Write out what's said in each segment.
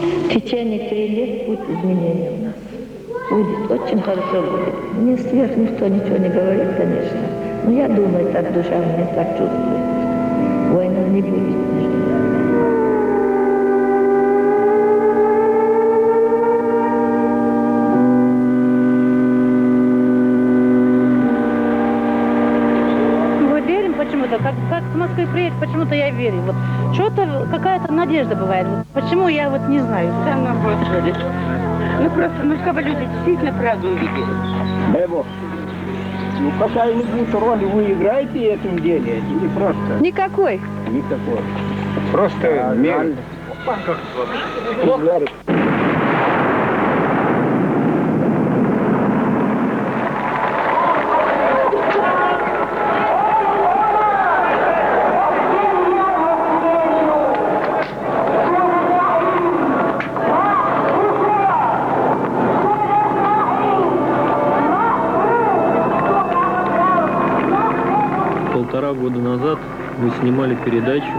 В течение 3 лет будет изменение у нас. Будет, очень хорошо будет. Мне сверх никто ничего не говорит, конечно. Но я думаю, так душа у меня так чувствует. Война не будет между нами. Почему-то, как с Москвы приедет, почему-то я верю. Вот что-то, какая-то надежда бывает. Вот, почему, я вот не знаю. Да, ну, Господи. Ну, просто, ну, чтобы люди действительно правду увидели. Дай Бог. Ну, какая-нибудь роль вы играете в этом деле? Или просто? Никакой. Никакой. Просто мир. Как вообще? Полтора года назад мы снимали передачу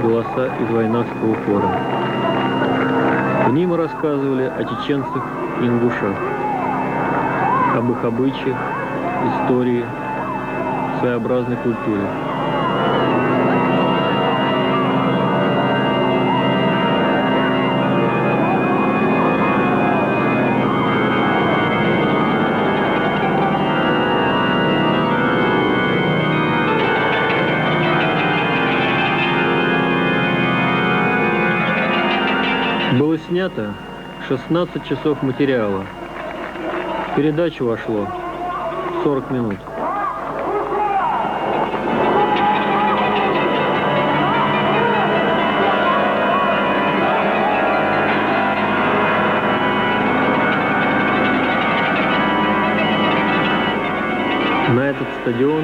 «Голоса из Войнавского хора». В ней мы рассказывали о чеченцах и ингушах, об их обычаях, истории, своеобразной культуре. Было снято 16 часов материала. В передачу вошло 40 минут. На этот стадион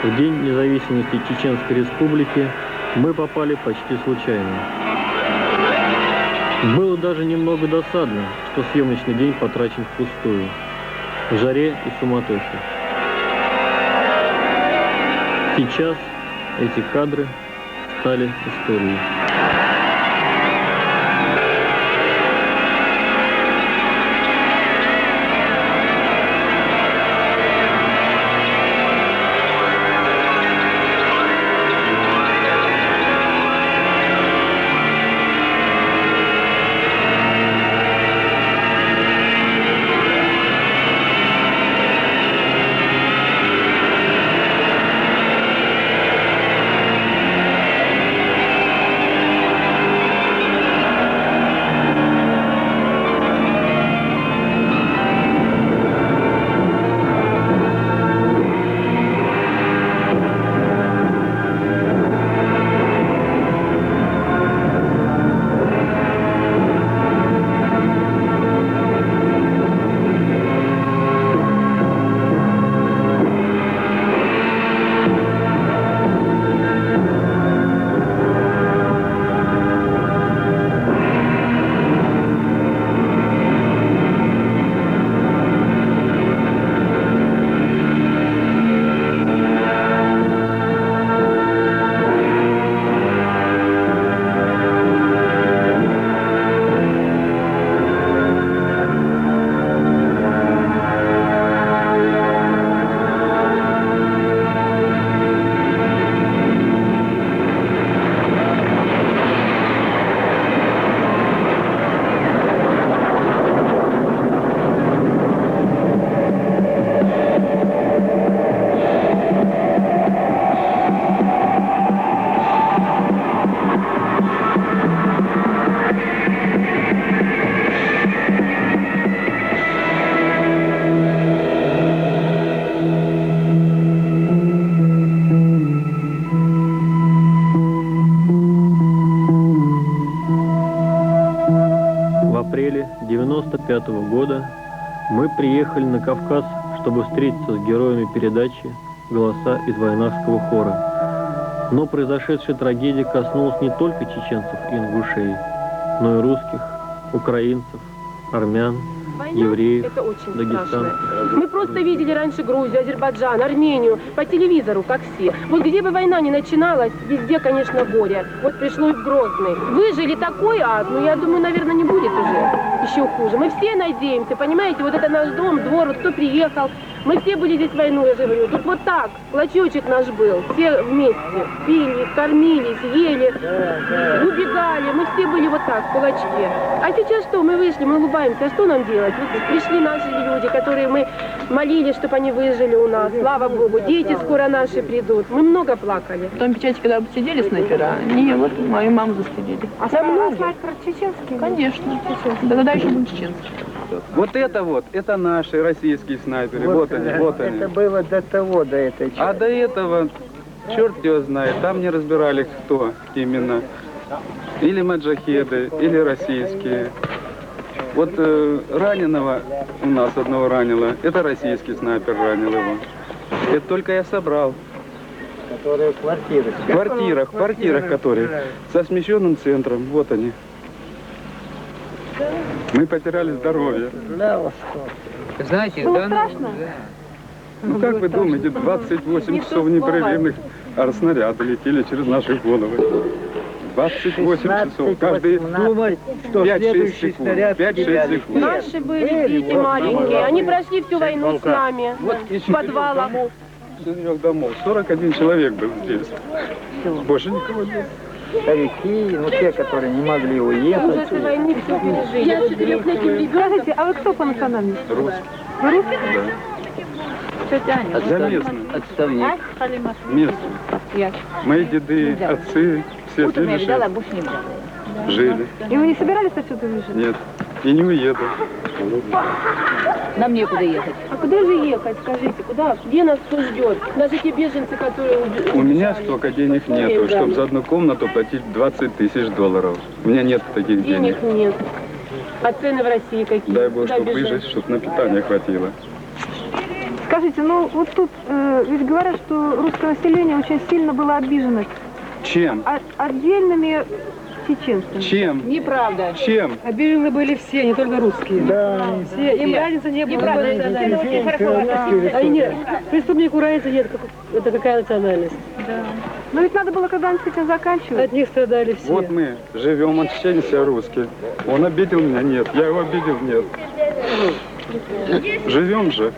в День независимости Чеченской Республики мы попали почти случайно. Было даже немного досадно, что съемочный день потрачен впустую, в жаре и суматохе. Сейчас эти кадры стали историей. апреле 1995 года мы приехали на Кавказ, чтобы встретиться с героями передачи «Голоса из Войнавского хора». Но произошедшая трагедия коснулась не только чеченцев и ингушей, но и русских, украинцев, армян евреев, это очень Дагестан. страшно. Мы просто видели раньше Грузию, Азербайджан, Армению по телевизору, как все. Вот где бы война ни начиналась, везде, конечно, горе. Вот пришло и в Грозный. Выжили такой ад, но я думаю, наверное, не будет уже еще хуже. Мы все надеемся, понимаете, вот это наш дом, двор, вот кто приехал. Мы все были здесь войну, я же говорю. Тут вот так, клочочек наш был. Все вместе пили, кормились, ели, убегали. Мы все были вот так, в кулачке. А сейчас что? Мы вышли, мы улыбаемся. А что нам делать? Вот пришли наши люди, которые мы молились, чтобы они выжили у нас. Слава Богу. Дети скоро наши придут. Мы много плакали. В том печати, когда сидели снайпера, не, вот мою маму застрелили. А снайпер чеченский? Конечно, да тогда еще был чеченский. Вот, это наши российские снайперы. Вот они, вот они. Это было до того, до этой части. А до этого, черт его знает, там не разбирали, кто именно. Или маджахеды, или российские. Вот раненого у нас одного ранило, это российский снайпер ранил его. Это только я собрал. Которые в квартирах. В квартирах, которые со смещенным центром, вот они. Мы потеряли здоровье. Знаете, Было да, страшно? Ну как вы думаете, 28 часов непрерывных снаряды летели через наши головы. 28 часов, каждые 5-6 секунд. 5-6 секунд. Наши были дети маленькие. Они прошли всю войну с нами. В подвалах. 4 домов. 41 человек был здесь. Больше никого нет. Старики, ну те, которые не могли уехать. Ужасы войны все пережили. Я 4-летним ребенком. Скажите, а вы кто по национальности? Русский. Вы русский? Да. Тетя Аня. Я местный. отставник. Местный. Мои деды, отцы, все здесь жили. И вы не собирались отсюда выжить? Нет. И не уеду. Нам некуда ехать. А куда же ехать, скажите? Куда? Где нас кто ждет? Даже те беженцы, которые У меня столько денег нету, чтобы за одну комнату платить 20 тысяч долларов. У меня нет таких денег. Денег нет. А цены в России какие? Дай Бог, Куда чтобы бежать? выжить, чтобы на питание хватило. Скажите, ну вот тут ведь говорят, что русское население очень сильно было обижено Чем? отдельными чеченцами. Чем? Неправда. Чем? Обижены были все, не только русские. Да. Все, им разницы не было. Преступнику разницы нет, это какая национальность. Но ведь надо было когда-нибудь с этим заканчивать. От них страдали все. Вот мы живем, он чеченец, русский. Он обидел меня? Нет. Я его обидел? Нет. Живем же.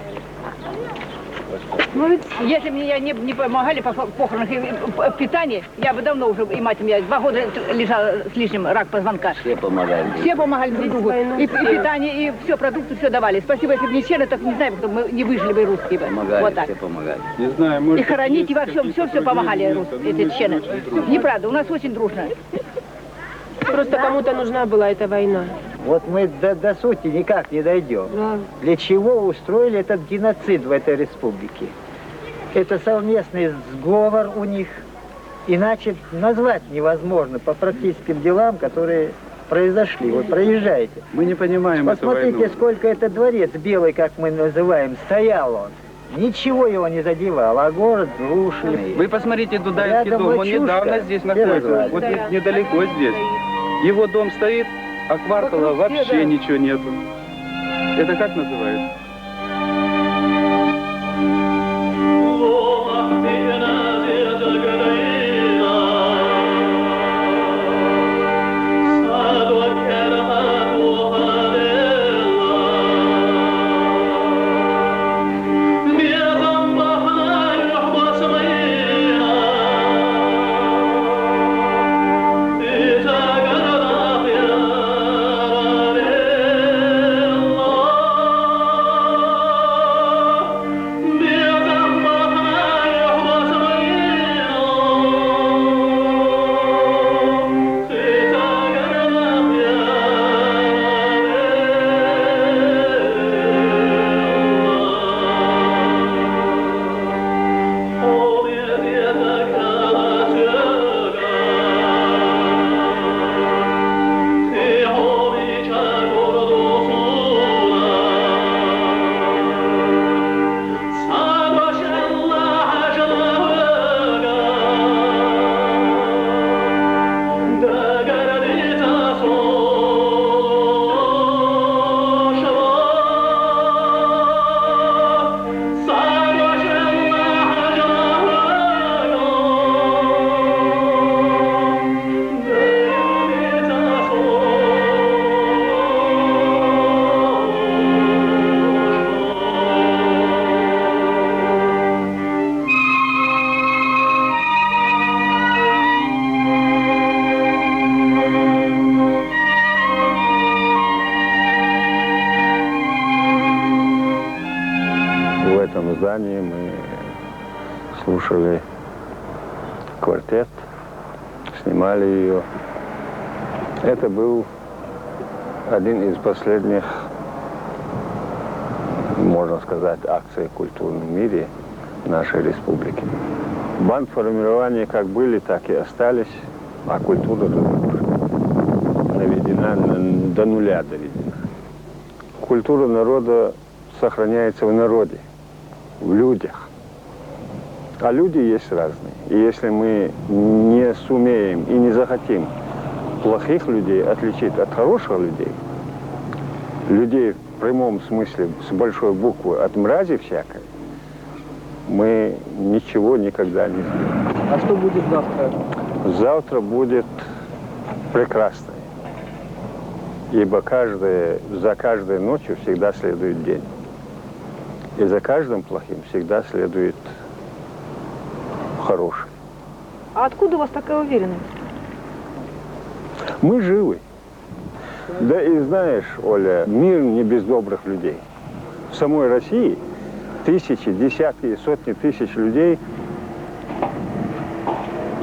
Ну ведь Если бы мне не помогали по похоронах и в питании, я бы давно уже, и мать у меня 2 года лежала с лишним рак позвонка. Все помогали. Все помогали друг другу. войну И все. питание, и все, продукты все давали. Спасибо, если бы не члены, так не знаю, кто мы не выжили бы русские бы. Помогали, Вот так. все помогали. Не знаю, может... И хоронить, и во всем, все помогали нет, русские, ну, эти мы члены. очень дружно. Неправда, у нас очень дружно. Просто кому-то нужна была эта война. Вот мы до сути никак не дойдем. Для чего устроили этот геноцид в этой республике? Это совместный сговор у них. Иначе назвать невозможно по практическим делам, которые произошли. Вот проезжаете. Мы не понимаем эту Посмотрите, войну. сколько этот дворец белый, как мы называем, стоял он. Ничего его не задевал, а город рушили. Вы посмотрите, Дудаевский Рядом дом, он Лачушка. недавно здесь Где находится, назвали? вот недалеко здесь. Его дом стоит, а квартала вообще ничего нету. Это как называется? Казани мы слушали квартет, снимали ее. Это был один из последних, можно сказать, акций в культурном мире нашей республики. Бандформирования как были, так и остались, а культура наведена, до нуля доведена. Культура народа сохраняется в народе, в людях. А люди есть разные. И если мы не сумеем и не захотим плохих людей отличить от хороших людей, людей в прямом смысле, с большой буквы, от мрази всякой, мы ничего никогда не сделаем. А что будет завтра? Завтра будет прекрасно. Ибо за каждой ночью всегда следует день. И за каждым плохим всегда следует хороший. А откуда у вас такая уверенность? Мы живы. Да и знаешь, Оля, мир не без добрых людей. В самой России тысячи, десятки и сотни тысяч людей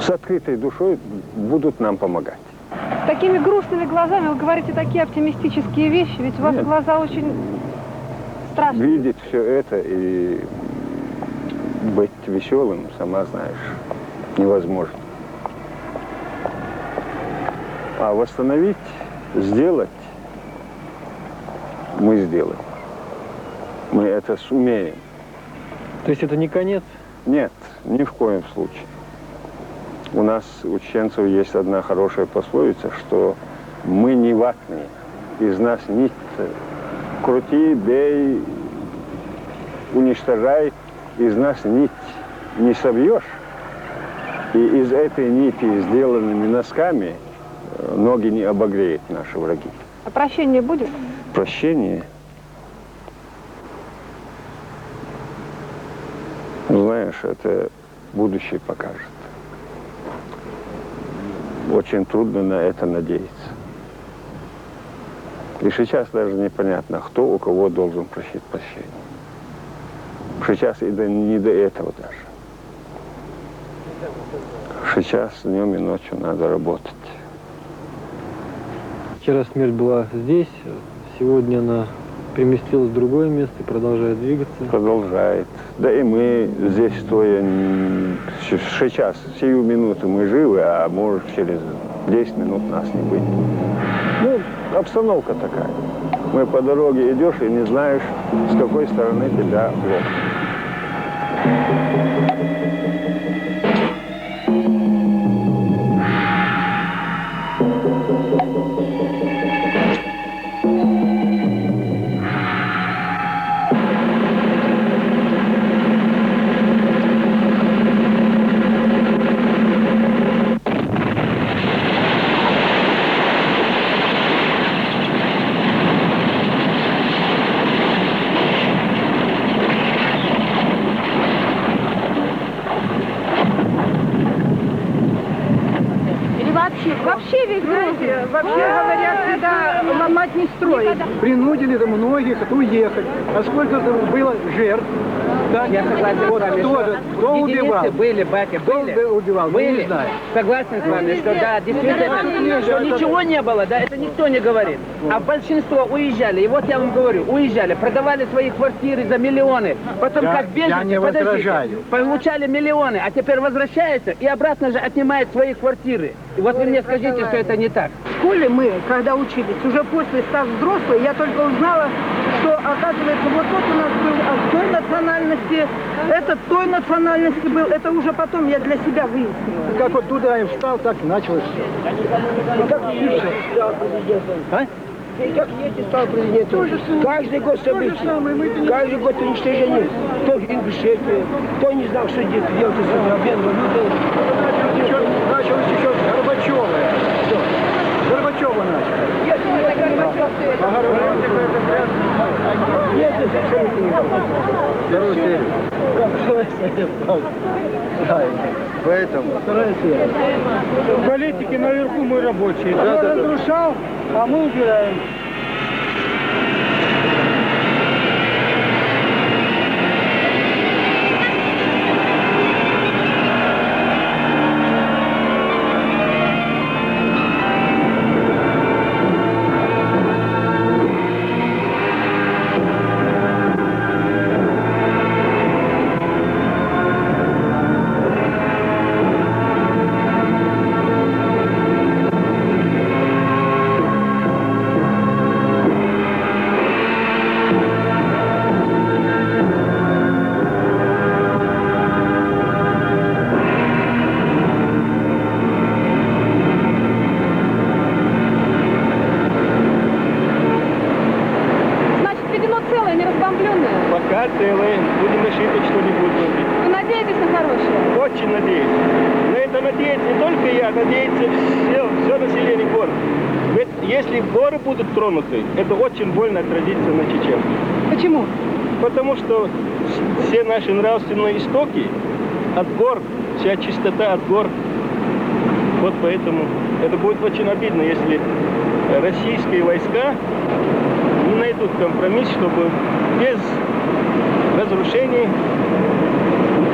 с открытой душой будут нам помогать. С такими грустными глазами вы говорите такие оптимистические вещи, ведь у вас глаза очень страшные. Видеть все это и быть веселым, сама знаешь, невозможно. А восстановить, сделать, мы сделаем. Мы это сумеем. То есть это не конец? Нет, ни в коем случае. У нас, у чеченцев, есть одна хорошая пословица, что мы не ватные, из нас нить крути, бей, уничтожай, из нас нить не собьешь. И из этой нити, сделанными носками, ноги не обогреют наши враги. А прощение будет? Прощение? Знаешь, это будущее покажет. Очень трудно на это надеяться. И сейчас даже непонятно, кто у кого должен просить прощения. Сейчас не до этого даже. Сейчас днем и ночью надо работать. Вчера смерть была здесь, сегодня она переместилась в другое место и продолжает двигаться. Продолжает. Да и мы здесь стоя, сейчас, сию минуту мы живы, а может через 10 минут нас не быть. Ну, обстановка такая. Мы по дороге идешь и не знаешь, с какой стороны тебя лопнет. Вообще весь Грузия. Вообще говорят, сюда ломать не строят. Принудили многих уехать. А сколько было жертв? Так? Я согласен вот с вами, кто убивал? Были, батя, были. Кто убивал? Были. Не знаю. Согласен с вами, что да, действительно, что ничего не было, да, это никто не говорит. А большинство уезжали, и вот я вам говорю, уезжали, продавали свои квартиры за миллионы, потом как беженцы, подождите, получали миллионы, а теперь возвращаются и обратно же отнимают свои квартиры. И вот вы мне скажите, что это не так. В школе мы, когда учились, уже после став взрослой, я только узнала, что, оказывается, вот тот у нас был той национальности, этот той национальности был, это уже потом я для себя выяснила. Как вот туда им встал, так и началось все. И как Ельцин стал президентом. А? И как Ельцин стал президентом. Каждый год события, каждый год уничтожение. Кто в Ингушетии, кто не знал, что делать с бедными людьми. Началось еще с Горбачева. Все. Горбачева начали. Нет, абсолютно не Поэтому политики наверху мы рабочие. Кто разрушал, а мы убираем. бомбленные? Пока целые. Будем рассчитывать, что не будет бомбить. Вы надеетесь на хорошее? Очень надеюсь. На это надеется не только я, надеется все население города. Ведь если горы будут тронуты, это очень больно отразится на чеченцах. Почему? Потому что все наши нравственные истоки от гор, вся чистота от гор. Вот поэтому это будет очень обидно, если российские войска не найдут компромисс, чтобы без разрушений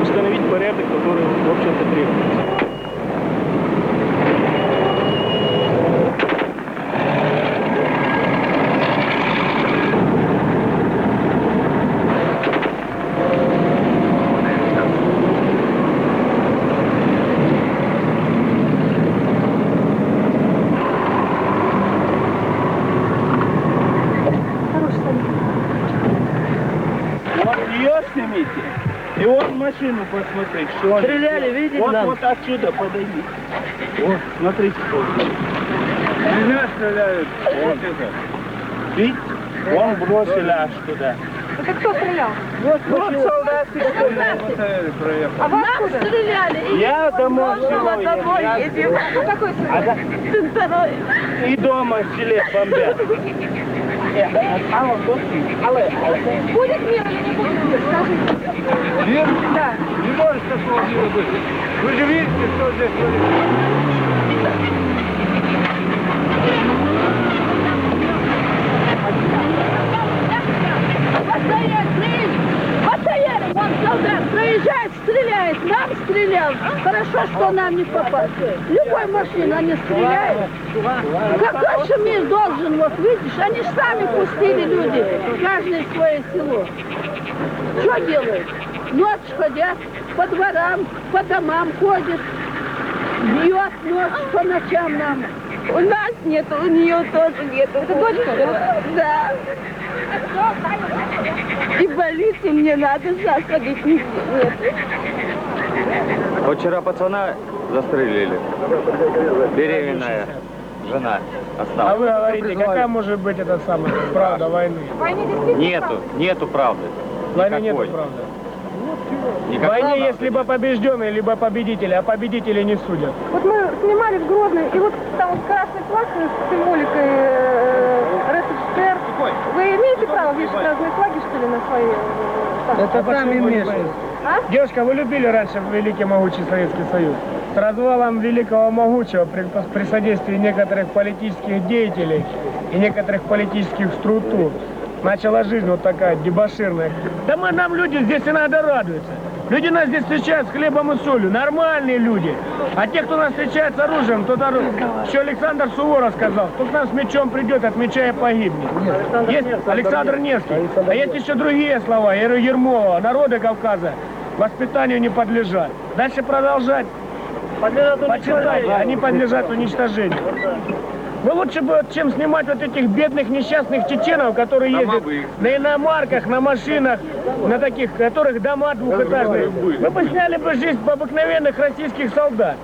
установить порядок, который, в общем-то, требуется. Снимите. И он машину посмотреть, что он Стреляли, видите? Вот, вот отсюда подойди. Вот, смотрите, сколько. Меня стреляют. Вот это. Видите? Он бросил аж туда. Это кто стрелял? Вот солдаты стреляли. А вы откуда? Стреляли. Я домой сегодня. едем. А какой сын? И дома в селе бомбят. Будет мир или не будет мир? Скажите. Мир? Да. Не может такого мира быть. Вы же видите, что здесь происходит. Постояли, вон солдат проезжает, стреляет, нам стрелял. Хорошо, что нам не попали. Любой машиной они стреляют. Какой же мир должен, вот видишь, они же сами пустили люди, каждый в свое село. Что делают? Ночь ходят, по дворам, по домам ходят, бьет ночь по ночам нам. У нас нет, у нее тоже нет. Это дочка? Да. И в больнице мне надо заходить, нигде нет. Вот вчера пацана застрелили. Беременная жена осталась. А вы говорите, какая может быть эта самая правда войны? Нету правды. В войне Никакой. нету правды. В Никакой войне правды есть либо побежденные, либо победители, а победители не судят. Вот мы снимали в Грозный, и вот там вот красный флаг с символикой РСФСР. Вы имеете право вешать разные флаги, что ли, на свои? Это сами имеешь. А? Девушка, вы любили раньше Великий Могучий Советский Союз? С развалом Великого Могучего при содействии некоторых политических деятелей и некоторых политических структур начала жизнь вот такая дебоширная. Да нам люди здесь иногда радуются. Люди нас здесь встречают с хлебом и солью, нормальные люди. А те, кто нас встречает с оружием, тот еще Александр Суворов сказал, кто к нам с мечом придет, от меча и погибнет. Есть Александр Невский, а есть еще другие слова, Ермолова, народы Кавказа воспитанию не подлежат. Дальше продолжать. Почитайте, они подлежат уничтожению. Вы лучше бы, чем снимать вот этих бедных несчастных чеченов, которые ездят на иномарках, на машинах, на таких, которых дома двухэтажные. Вы бы сняли бы жизнь обыкновенных российских солдат.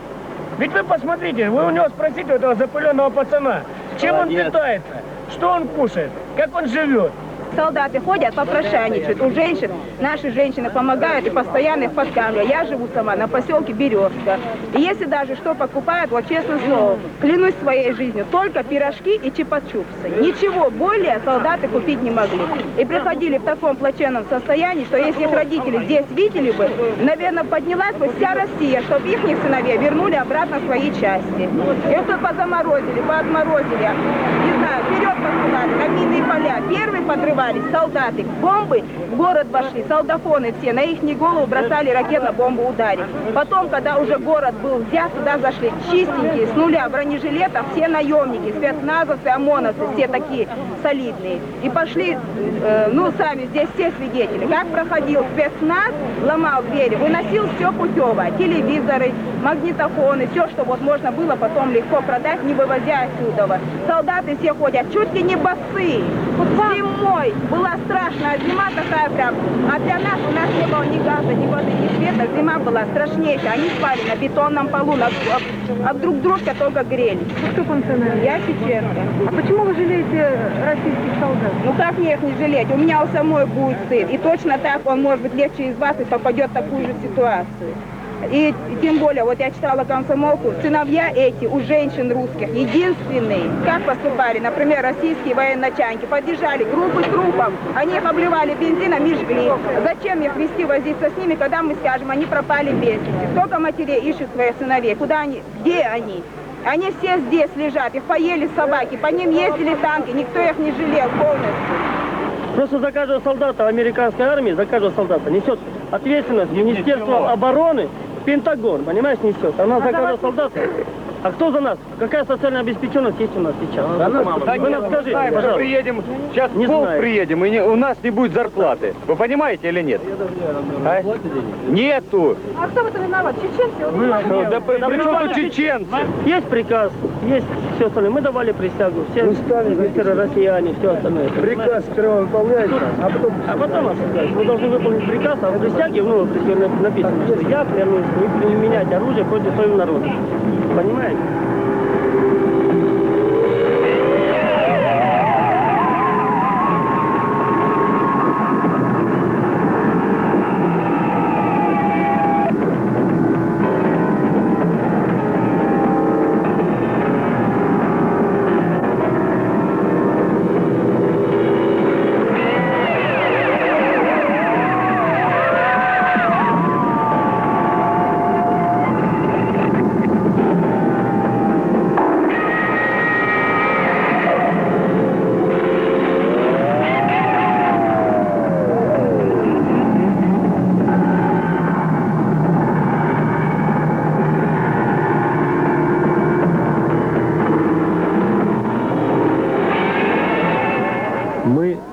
Ведь вы посмотрите, вы у него спросите, у этого запыленного пацана, чем он питается, что он кушает, как он живет. Солдаты ходят, попрошайничают. У женщин, наши женщины помогают и постоянно их подкармливают. Я живу сама на поселке Березка. И если даже что покупают, вот честно слово, клянусь своей жизнью, только пирожки и чипа-чупсы. Ничего более солдаты купить не могли. И приходили в таком плачевном состоянии, что если их родители здесь видели бы, наверное, поднялась бы вся Россия, чтобы их сыновей вернули обратно в свои части. И вот позаморозили, поотморозили, не знаю, вперед посылали, на минные поля. Первые подрывали солдаты, бомбы в город вошли, солдафоны все, на их голову бросали ракетно-бомбу ударить. Потом, когда уже город был взят, туда зашли чистенькие, с нуля бронежилетов, все наемники, спецназовцы, ОМОНовцы, все такие солидные. И пошли, сами здесь все свидетели, как проходил спецназ, ломал двери, выносил все путевое, телевизоры, магнитофоны, все, что вот можно было потом легко продать, не вывозя отсюда. Солдаты все ходят чуть ли не босые, зимой. Зимой была страшная зима такая прям. А для нас, у нас не было ни газа, ни воды, ни света. Зима была страшнейшая. Они спали на бетонном полу, а друг дружка только грелись. Кто по национальности? Я чеченка. А почему вы жалеете российских солдат? Ну как мне их не жалеть? У меня у самой будет сын. И точно так он, может быть, легче из вас и попадет в такую же ситуацию. И тем более, вот я читала комсомолку, сыновья эти у женщин русских единственные. Как поступали, например, российские военачальники, поддержали группы трупов, они их обливали бензином и жгли. Зачем их вести, возиться с ними, когда мы скажем, они пропали без вести? Сколько матерей ищет своих сыновей? Куда они? Где они? Они все здесь лежат, их поели собаки, по ним ездили танки, никто их не жалел полностью. Просто за каждого солдата американской армии, за каждого солдата несет ответственность Министерство обороны, Пентагон, понимаешь, несет. Она за каждого солдата. А кто за нас? Какая социальная обеспеченность есть у нас сейчас? Вы нам скажите, пожалуйста. Приедем, сейчас Не полк знаю. приедем, и у нас не будет зарплаты. Вы понимаете или нет? А? Нету. А кто в этом виноват? Чеченцы? Да при чем тут чеченцы? Есть приказ, есть все остальное. Мы давали присягу, все россияне, все остальное. Приказ сперва выполняется, а потом... А потом осуждать. Мы должны выполнить приказ, а в присяге, ну, написано, что я клянусь не применять оружие против своего народа. Понимаете?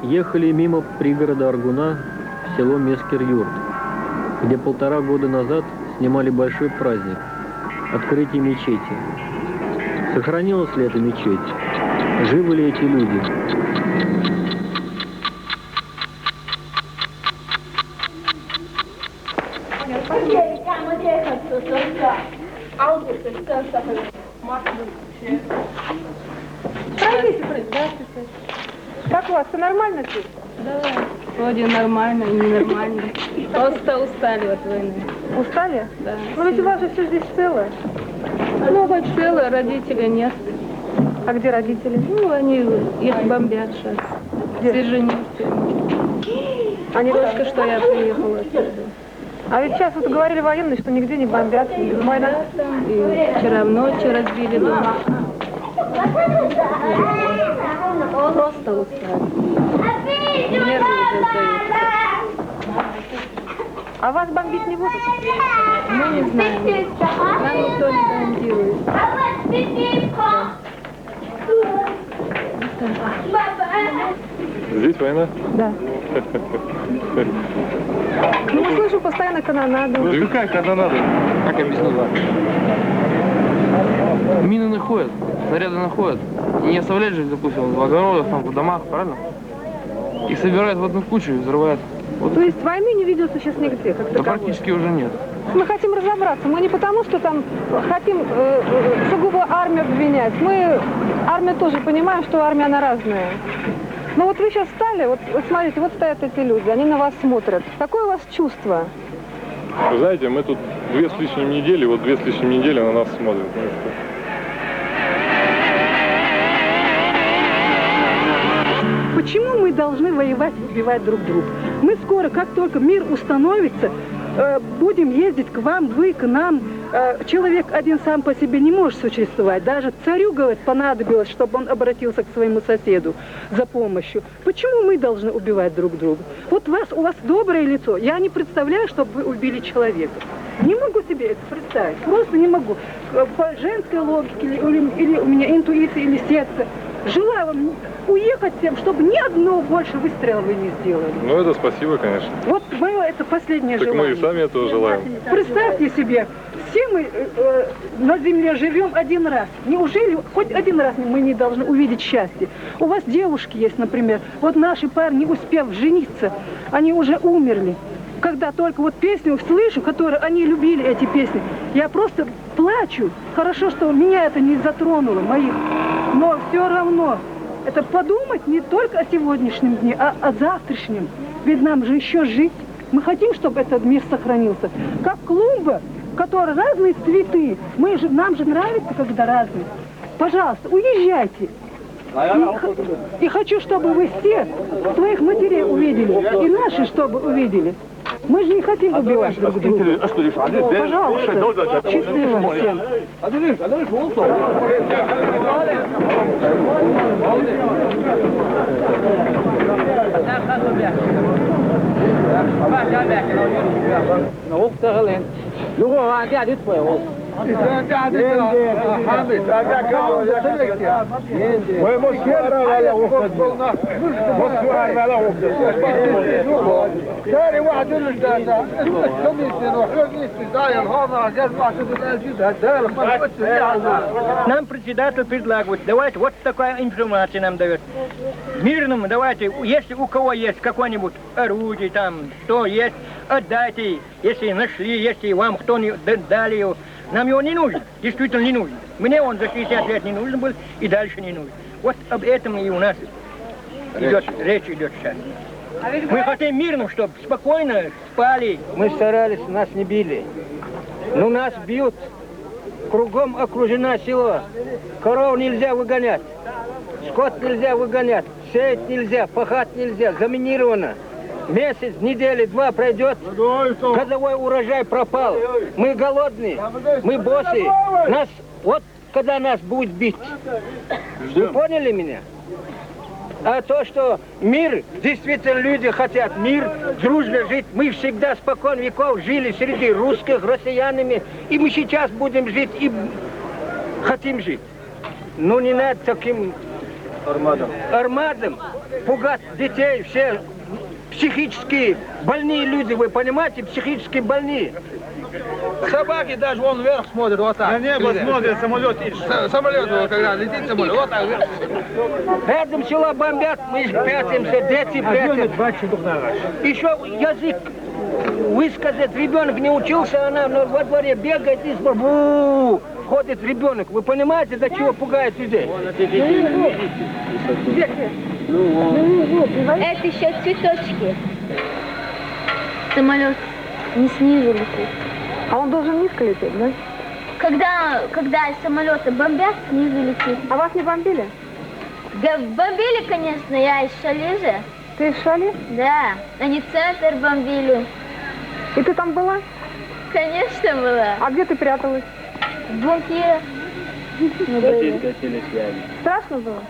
Ехали мимо пригорода Аргуна в село Мескер-Юрт, где 1,5 года назад снимали большой праздник – открытие мечети. Сохранилась ли эта мечеть? Живы ли эти люди? Здравствуйте. Как у вас? Все нормально тут? Да, вроде нормально и ненормально. Просто устали от войны. Устали? Да. Но ведь у вас же все здесь целое. Ну, хоть целое, родителей нет. А где родители? Ну, они их бомбят сейчас. Все женятся. Они только что я приехала отсюда. А ведь сейчас вот говорили военные, что нигде не бомбят. Война. И вчера ночью разбили дом. Просто устали. Нервы уже сдаются. А вас бомбить не будут? Мы не знаем. Нам никто не гарантирует. Здесь война? Да. Ну, мы слышим постоянно канонаду. Да какая канонада? Как объяснить вам? Мины находят, снаряды находят. И не оставляют же, допустим, в огородах, там, в домах, правильно? Их собирают в одну кучу и взрывают. Вот. То есть войны не ведется сейчас нигде, как Да таковой? практически уже нет. Мы хотим разобраться. Мы не потому, что там хотим сугубо армию обвинять. Мы армию тоже понимаем, что армия она разная. Но вот вы сейчас встали, вот смотрите, вот стоят эти люди, они на вас смотрят. Какое у вас чувство? Вы знаете, мы тут 2 с лишним недели, вот 2 с лишним недели на нас смотрят. Почему мы должны воевать и убивать друг друга? Мы скоро, как только мир установится, будем ездить к вам, вы к нам. Человек один сам по себе не может существовать. Даже царю, говорит, понадобилось, чтобы он обратился к своему соседу за помощью. Почему мы должны убивать друг друга? Вот у вас доброе лицо. Я не представляю, чтобы вы убили человека. Не могу себе это представить. Просто не могу. По женской логике или у меня интуиция или сердце. Желаю вам уехать всем, чтобы ни одного больше выстрела вы не сделали. Ну, это спасибо, конечно. Вот мое это последнее так желание. мы и сами этого желаем. Представьте себе, все мы на земле живем один раз. Неужели хоть один раз мы не должны увидеть счастье? У вас девушки есть, например. Вот наши парни, успев жениться, они уже умерли. Когда только вот песню слышу, которые они любили эти песни, я просто плачу. Хорошо, что меня это не затронуло, моих. Но все равно, это подумать не только о сегодняшнем дне, а о завтрашнем. Ведь нам же еще жить. Мы хотим, чтобы этот мир сохранился. Как клумба, в которой разные цветы. Нам же нравится, когда разные. Пожалуйста, уезжайте. И хочу, чтобы вы все своих матерей увидели. И наши, чтобы увидели. Мы же не хотим убивать друг друга. Пожалуйста, счастливо всем. Нам председатель предлагает, давайте вот такая информация нам дает. Мирному давайте, если у кого есть какое-нибудь орудие там, что есть, отдайте, если нашли, если вам кто не дали его. Нам его не нужно, действительно не нужно. Мне он за 60 лет не нужен был и дальше не нужен. Вот об этом и у нас речь идет сейчас. Мы хотим мирно, чтобы спокойно спали. Мы старались, нас не били. Но нас бьют. Кругом окружено село. Коров нельзя выгонять. Скот нельзя выгонять. Сеять нельзя, пахать нельзя. Заминировано. Месяц, недели, два пройдет, годовой урожай пропал. Мы голодные, мы боссы. Нас, вот когда нас будет бить. Вы поняли меня? А то, что мир, действительно люди хотят мир, дружно жить. Мы всегда спокон веков жили среди русских, россиянами. И мы сейчас будем жить и хотим жить. Но не надо таким армадам пугать детей, все психически больные люди, вы понимаете, психически больные. Собаки даже вон вверх смотрят, вот так. На небо смотрят, самолет самолет, когда летит самолет, вот так вверх. Рядом села бомбят, мы прячемся, дети прячутся. Еще язык высказать, ребенок не учился, она во дворе бегает и ходит ребенок. Вы понимаете, до чего пугает людей? Это еще цветочки. Самолет не снизу летит. А он должен низко лететь, да? Когда самолеты бомбят, снизу летит. А вас не бомбили? Да бомбили, конечно, я из Шали же. Ты из Шали? Да, они центр бомбили. И ты там была? Конечно, была. А где ты пряталась? В бункере. Страшно было?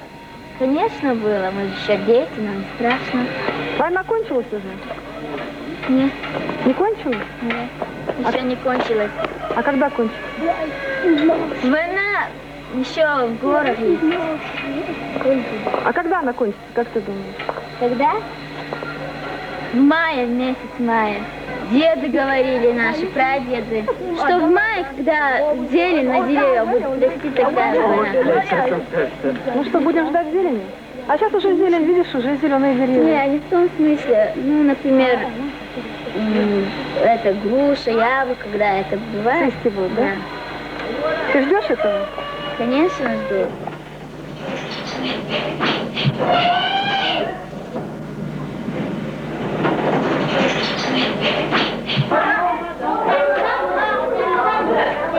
Конечно было, мы же еще дети, нам страшно. Война кончилась уже? Нет. Не кончилась? Нет, еще не кончилась. А когда кончилась? Война еще в городе. А когда она кончится, как ты думаешь? Когда? В мае, месяц мая. Деды говорили наши, прадеды, что в мае, когда зелень на деревьях будет расти, тогда война. Ну что, будем ждать зелени? А сейчас уже зелень, видишь, уже зеленые деревья. Не, не в том смысле. Ну, например, это груша, яблоко, когда это бывает. Цвести будут, да? Ты ждешь этого? Конечно, жду. Thank you.